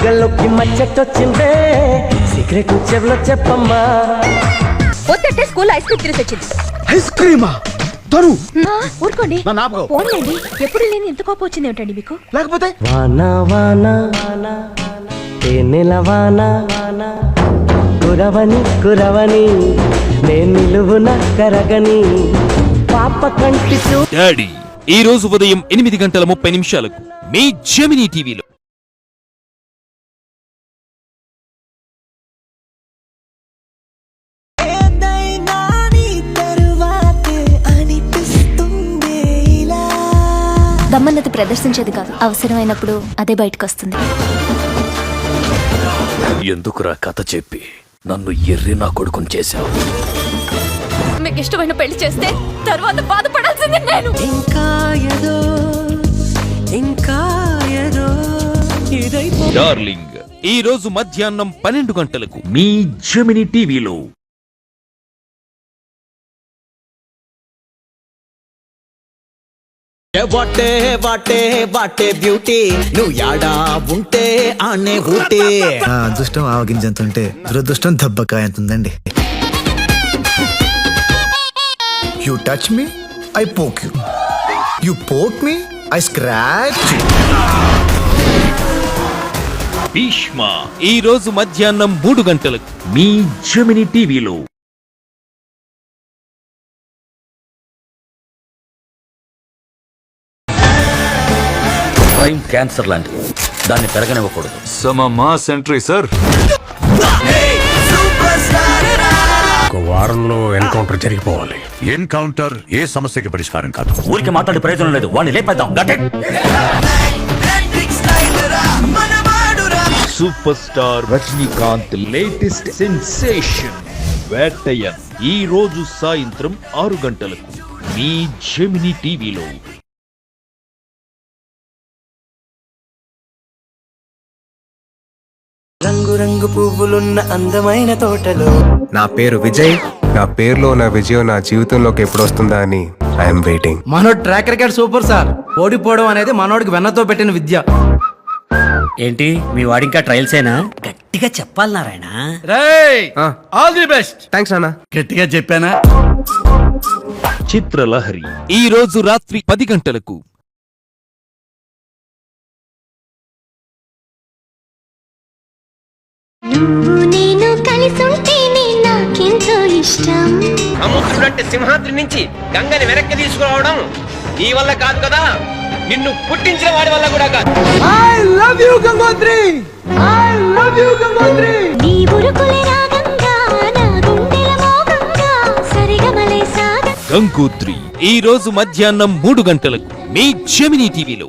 బుగ్గల్లోకి మచ్చటొచ్చిందే secret చెవులో చెప్పమ్మా. వద్దంటే స్కూల్ ఐస్ క్రీమ్ తిరిగి వచ్చింది. ఐస్ క్రీమా? తను ఊరుకోండి. పోన్లేండి, ఎప్పుడు లేని ఎంత కోపం వచ్చింది ఏమిటండి మీకు? లేకపోతే వాన వాన తేనెల వాన కురవని కురవని నేను నిలువున కరగని పాప కంటి డాడీ ఈ రోజు ఉదయం 8:30 మీ జెమినీ టీవీలో. దమ్మన్నది ప్రదర్శించేది కాదు, అవసరమైనప్పుడు అదే బయటకు వస్తుంది. ఎందుకురా కథ చెప్పి నన్ను ఎర్రి నా కొడుకుని చేశావు? మీకు ఇష్టమైన పెళ్లి చేస్తే తర్వాత బాధపడాల్సింది నేను. డార్లింగ్ ఈ రోజు మధ్యాహ్నం 12 గంటలకు మీ జెమినీ టీవీలో. వాటే వాటే వాటే బ్యూటీ నువ్వు యాడా ఉంటే ఆనే ఊటే. అదృష్టం ఆవగింజంత ఉంటే దురదృష్టం దెబ్బకాయ ఎంత ఉందండి. You touch me I poke you, you poke me I scratch. Bhishma ఈ రోజు మధ్యాహ్నం 3 గంటలకు మీ జెమినీ టీవీలో. క్రైమ్ క్యాన్సర్ లాంటిది, దాన్ని పెరగనివ్వకూడదు. Mass entry sir. ఒక వారంలో ఎన్కౌంటర్ జరిగిపోవాలి. ఎన్కౌంటర్ ఏ సమస్యకి పరిష్కారం కాదు. ఊరికి మాట్లాడే ప్రయోజనం లేదు, వాడిని లేపేద్దాం. Super star Rajinikanth latest sensation Vettaiyan ఈ రోజు సాయంత్రం 6 గంటలకు మీ జెమినీ టీవీలో. రంగు రంగు పువ్వులున్న అందమైన తోటలో. నా పేరు విజయ్. నా పేరులో నా విజయం నా జీవితంలోకి ఎప్పుడు వస్తుందా అని ఐఎమ్ వెయిటింగ్. మనోడు ట్రాక్ రికార్డ్ సూపర్ సార్. ఓడిపోవడం అనేది మనోడికి వెన్నతో పెట్టిన విద్య. ఏంటి మీ వాడింకా ట్రయల్స్ అయినా? గట్టిగా చెప్పాలి Narayana. All the best. Thanks అన్న. గట్టిగా చెప్పానా? చిత్రలహరి ఈ రోజు రాత్రి 10 గంటలకు. నేను కలిసుంటేనే నాకెంతో ఇష్టం. సముద్రుడంటే సింహాద్రి నుంచి గంగని వెనక్కి తీసుకురావడం నీ వల్ల కాదు కదా, నిన్ను పుట్టించిన వాడి వల్ల కూడా కాదు. I love you Gangotri. I love you Gangotri. నీ ఉరుకులే రాగంగా నా గుండెల మోగంగా సరిగమలే సాగ. గంగోత్రి ఈ రోజు మధ్యాహ్నం 3 గంటలకు మీ జెమినీ టీవీలో.